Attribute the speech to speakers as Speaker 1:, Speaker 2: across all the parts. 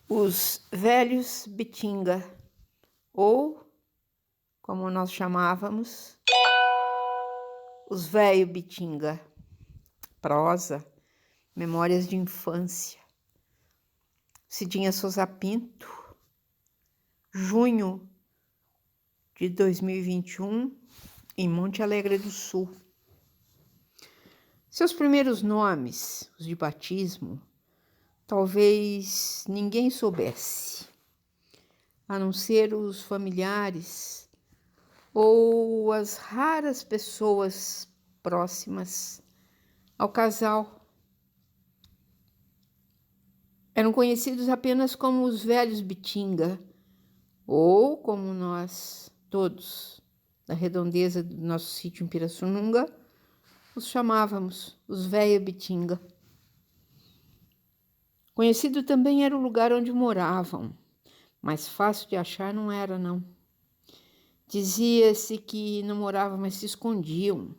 Speaker 1: Os velhos Bitinga, ou, como nós chamávamos, os velho Bitinga. Prosa, memórias de infância. Cidinha Souza Pinto, junho de 2021, em Monte Alegre do Sul. Seus primeiros nomes, os de batismo, talvez ninguém soubesse, a não ser os familiares ou as raras pessoas próximas ao casal. Eram conhecidos apenas como os velhos Bitinga, ou como nós todos, da redondeza do nosso sítio em Pirassununga, os chamávamos os velhos Bitinga. Conhecido também era o lugar onde moravam, mas fácil de achar não era, não. Dizia-se que não moravam, mas se escondiam.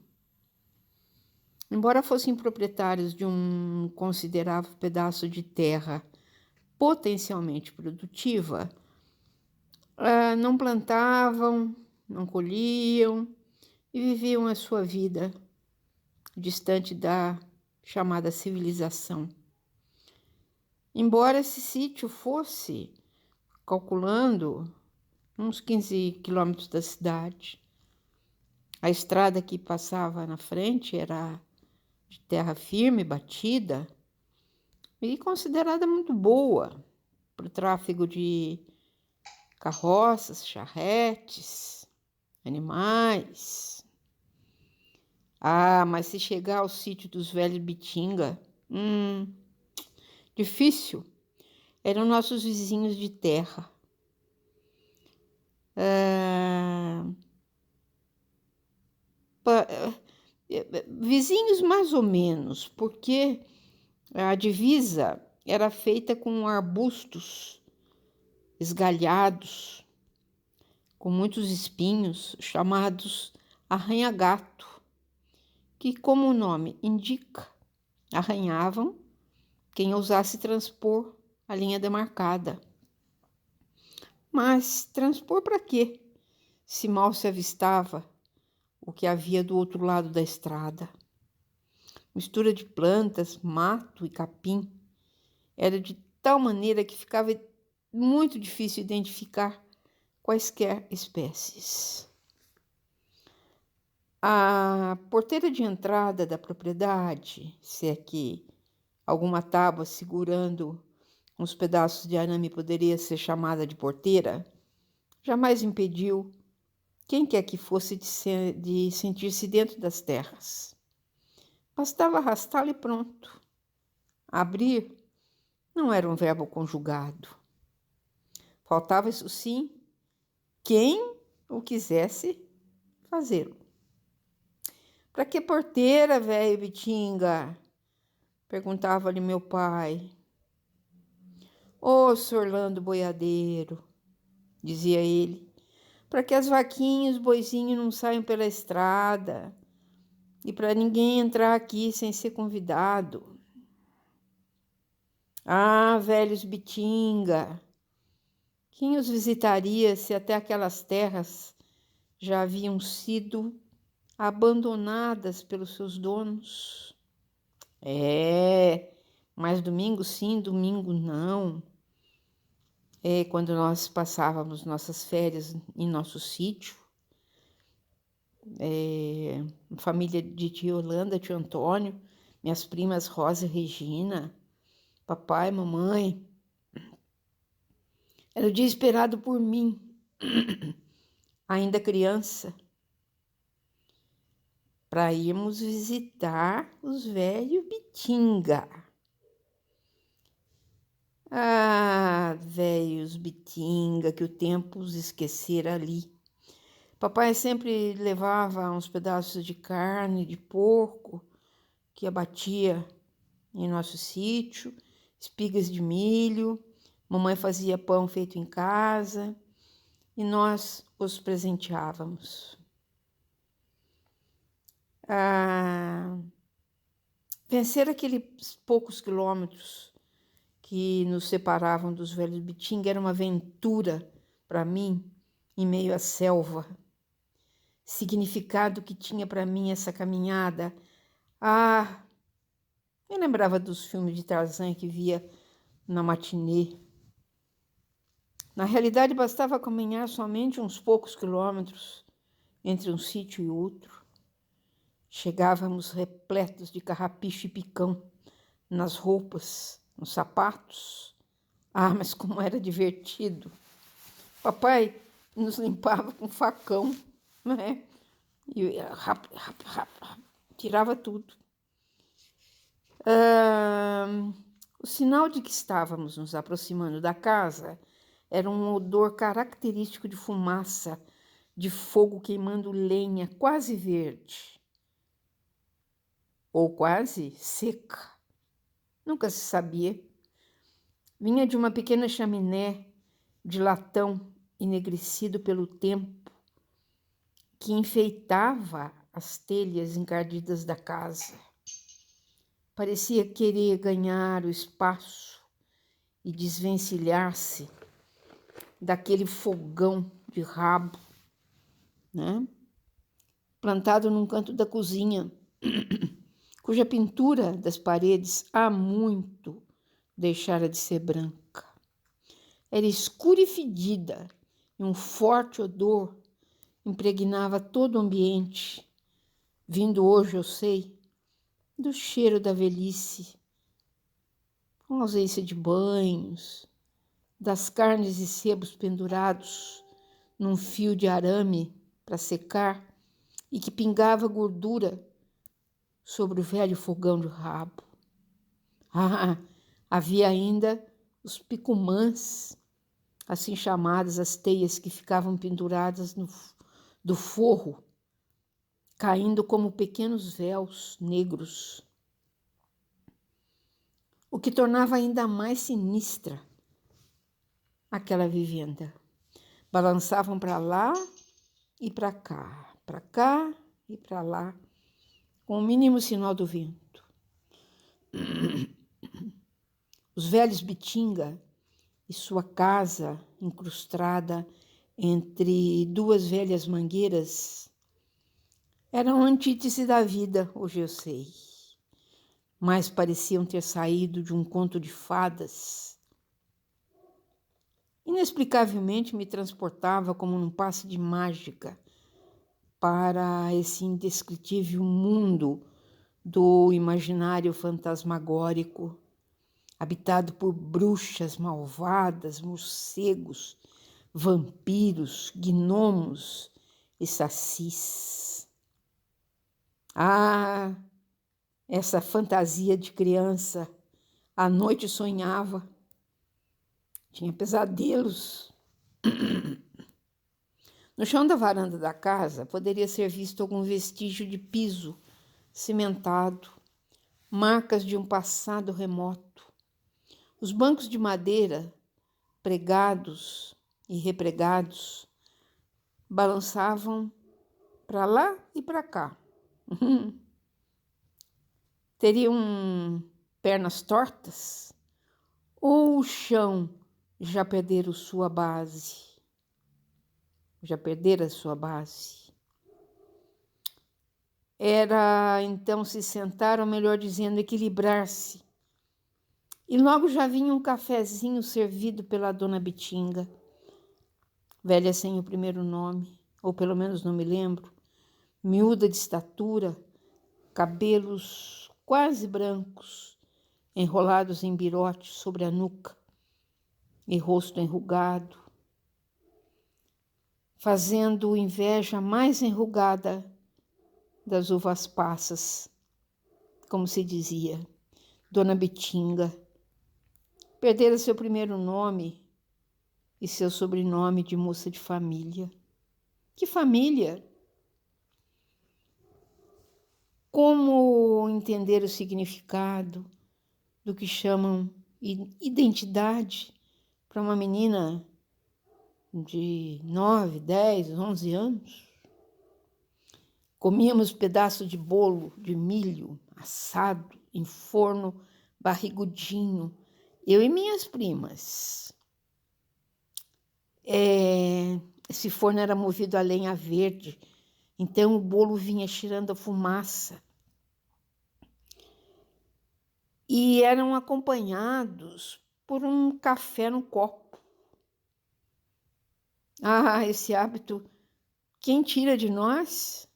Speaker 1: Embora fossem proprietários de um considerável pedaço de terra potencialmente produtiva, não plantavam, não colhiam e viviam a sua vida distante da chamada civilização. Embora esse sítio fosse, calculando, uns 15 quilômetros da cidade, a estrada que passava na frente era de terra firme, batida, e considerada muito boa para o tráfego de carroças, charretes, animais. Mas se chegar ao sítio dos velhos Bitinga, difícil. Eram nossos vizinhos de terra. Vizinhos mais ou menos, porque a divisa era feita com arbustos esgalhados, com muitos espinhos, chamados arranha-gato, que, como o nome indica, arranhavam quem ousasse transpor a linha demarcada. Mas transpor para quê, se mal se avistava o que havia do outro lado da estrada? Mistura de plantas, mato e capim era de tal maneira que ficava muito difícil identificar quaisquer espécies. A porteira de entrada da propriedade, se é que alguma tábua segurando uns pedaços de arame poderia ser chamada de porteira, jamais impediu quem quer que fosse de sentir-se dentro das terras. Bastava arrastá-la e pronto. Abrir não era um verbo conjugado. Faltava, isso sim, quem o quisesse fazê-lo. Para que porteira, velho Bitinga? Perguntava-lhe meu pai. Ô, Sr. Orlando Boiadeiro, dizia ele, para que as vaquinhas e os boizinhos não saiam pela estrada e para ninguém entrar aqui sem ser convidado. Velhos Bitinga, quem os visitaria se até aquelas terras já haviam sido abandonadas pelos seus donos? Mas domingo sim, domingo não. Quando nós passávamos nossas férias em nosso sítio, família de tia Yolanda, tio Antônio, minhas primas Rosa e Regina, papai, mamãe. Era o dia esperado por mim, ainda criança, para irmos visitar os velhos Bitinga. Velhos Bitinga, que o tempo os esquecera ali. Papai sempre levava uns pedaços de carne, de porco, que abatia em nosso sítio, espigas de milho. Mamãe fazia pão feito em casa e nós os presenteávamos. Vencer aqueles poucos quilômetros que nos separavam dos velhos Bitinga era uma aventura para mim em meio à selva. Significado que tinha para mim essa caminhada. Eu lembrava dos filmes de Tarzan que via na matinê. Na realidade, bastava caminhar somente uns poucos quilômetros entre um sítio e outro. Chegávamos repletos de carrapicho e picão nas roupas, nos sapatos. Mas como era divertido! Papai nos limpava com facão, né? E tirava tudo. O sinal de que estávamos nos aproximando da casa era um odor característico de fumaça, de fogo queimando lenha quase verde, ou quase seca. Nunca se sabia. Vinha de uma pequena chaminé de latão enegrecido pelo tempo, que enfeitava as telhas encardidas da casa. Parecia querer ganhar o espaço e desvencilhar-se daquele fogão de rabo, né? Plantado num canto da cozinha, cuja pintura das paredes há muito deixara de ser branca. Era escura e fedida, e um forte odor impregnava todo o ambiente, vindo hoje, eu sei, do cheiro da velhice, com ausência de banhos, das carnes e sebos pendurados num fio de arame para secar e que pingava gordura sobre o velho fogão de rabo. Havia ainda os picumãs, assim chamadas as teias que ficavam penduradas do forro, caindo como pequenos véus negros, o que tornava ainda mais sinistra aquela vivenda. Balançavam para lá e para cá e para lá, com o mínimo sinal do vento. Os velhos Bitinga e sua casa incrustada entre duas velhas mangueiras eram a antítese da vida, hoje eu sei, mas pareciam ter saído de um conto de fadas. Inexplicavelmente me transportava como num passe de mágica para esse indescritível mundo do imaginário fantasmagórico, habitado por bruxas malvadas, morcegos, vampiros, gnomos e sacis. Essa fantasia de criança, à noite sonhava, tinha pesadelos. No chão da varanda da casa poderia ser visto algum vestígio de piso cimentado, marcas de um passado remoto. Os bancos de madeira, pregados e repregados, balançavam para lá e para cá. Teriam pernas tortas? Ou o chão já perdera sua base? Era então se sentar, ou melhor dizendo, equilibrar-se. E logo já vinha um cafezinho servido pela dona Bitinga, velha sem o primeiro nome, ou pelo menos não me lembro, miúda de estatura, cabelos quase brancos, enrolados em birote sobre a nuca, e rosto enrugado, fazendo inveja mais enrugada das uvas passas, como se dizia, dona Bitinga. Perdera seu primeiro nome e seu sobrenome de moça de família. Que família? Como entender o significado do que chamam identidade para uma menina de 9, 10, 11 anos? Comíamos pedaços de bolo de milho assado em forno barrigudinho eu e minhas primas. Esse forno era movido a lenha verde, então o bolo vinha cheirando a fumaça. E eram acompanhados por um café no copo. Ah, esse hábito, quem tira de nós?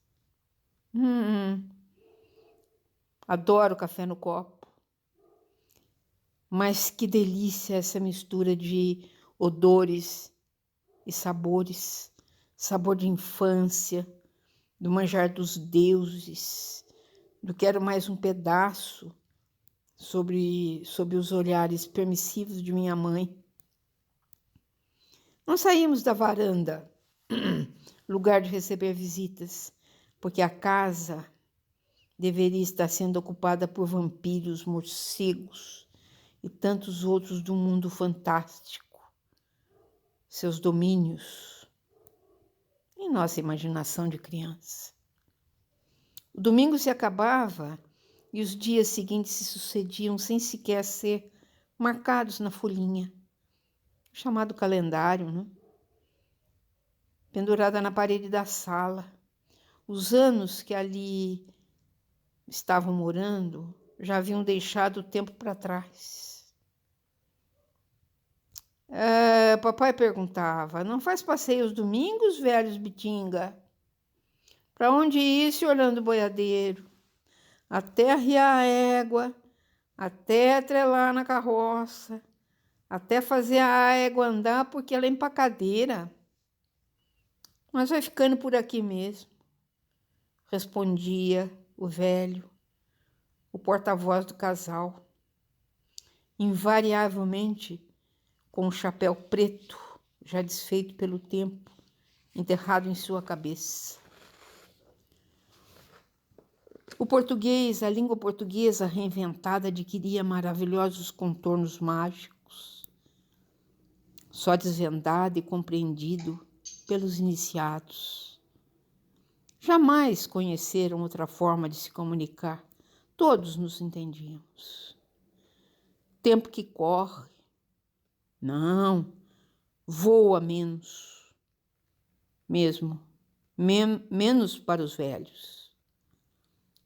Speaker 1: Adoro café no copo. Mas que delícia essa mistura de odores e sabores. Sabor de infância, do manjar dos deuses, do quero mais um pedaço, sobre os olhares permissivos de minha mãe. Nós saímos da varanda, lugar de receber visitas, porque a casa deveria estar sendo ocupada por vampiros, morcegos e tantos outros do mundo fantástico, seus domínios, em nossa imaginação de criança. O domingo se acabava e os dias seguintes se sucediam sem sequer ser marcados na folhinha, chamado calendário, né? Pendurada na parede da sala. Os anos que ali estavam morando já haviam deixado o tempo para trás. Papai perguntava: não faz passeio aos domingos, velhos Bitinga? Para onde ir, se olhando o boiadeiro? Até arriar a égua, até atrelar na carroça, até fazer a égua andar, porque ela é empacadeira. Mas vai ficando por aqui mesmo, respondia o velho, o porta-voz do casal, invariavelmente com o chapéu preto, já desfeito pelo tempo, enterrado em sua cabeça. O português, a língua portuguesa reinventada, adquiria maravilhosos contornos mágicos, só desvendado e compreendido pelos iniciados. Jamais conheceram outra forma de se comunicar. Todos nos entendíamos. Tempo que corre. Não, voa menos. Mesmo. Menos para os velhos.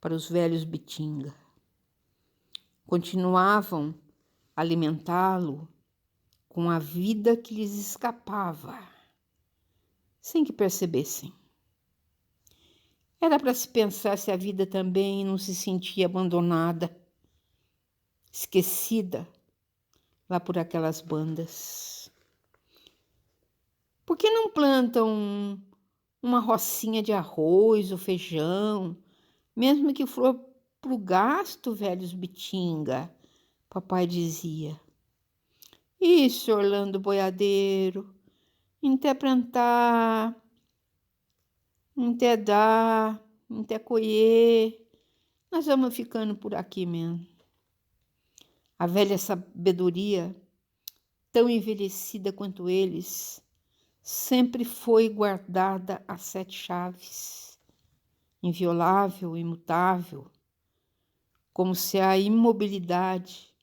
Speaker 1: Para os velhos Bitinga. Continuavam a alimentá-lo com a vida que lhes escapava, sem que percebessem. Era para se pensar se a vida também não se sentia abandonada, esquecida lá por aquelas bandas. Por que não plantam uma rocinha de arroz ou feijão, mesmo que for pro gasto, velhos Bitinga? Papai dizia. Isso, Orlando Boiadeiro, até plantar, até dar, até colher, nós vamos ficando por aqui mesmo. A velha sabedoria, tão envelhecida quanto eles, sempre foi guardada a 7 chaves, inviolável, imutável, como se a imobilidade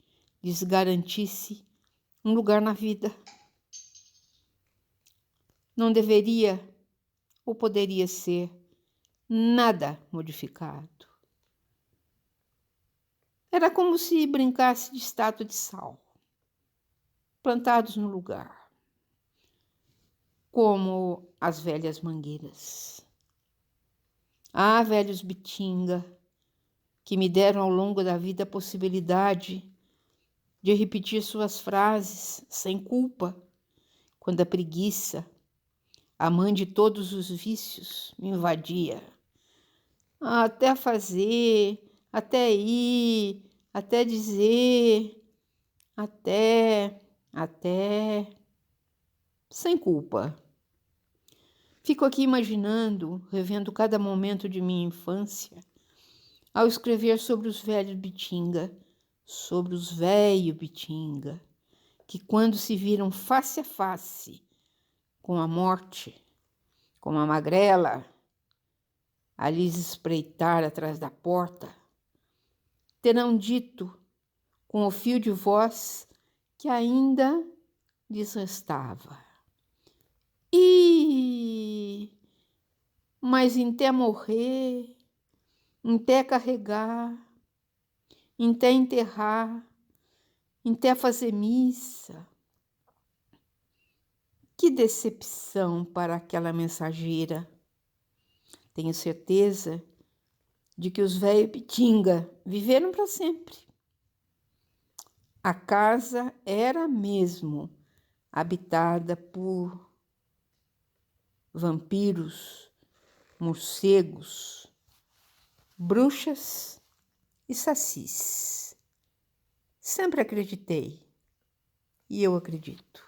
Speaker 1: lhes garantisse um lugar na vida. Não deveria ou poderia ser nada modificado. Era como se brincasse de estátua de sal, plantados no lugar, como as velhas mangueiras. Ah, velhos Bitinga, que me deram ao longo da vida a possibilidade de repetir suas frases sem culpa, quando a preguiça, a mãe de todos os vícios, me invadia. Até fazer, até ir, até dizer, até, sem culpa. Fico aqui imaginando, revendo cada momento de minha infância, ao escrever sobre os velhos Bitinga, sobre os velhos Bitinga, que quando se viram face a face com a morte, com a magrela, a lhes espreitar atrás da porta, terão dito com o fio de voz que ainda lhes restava. Mas até morrer, até carregar, até enterrar, até fazer missa. Que decepção para aquela mensageira. Tenho certeza de que os velhos Pitinga viveram para sempre. A casa era mesmo habitada por vampiros, morcegos, bruxas e sacis. Sempre acreditei, e eu acredito.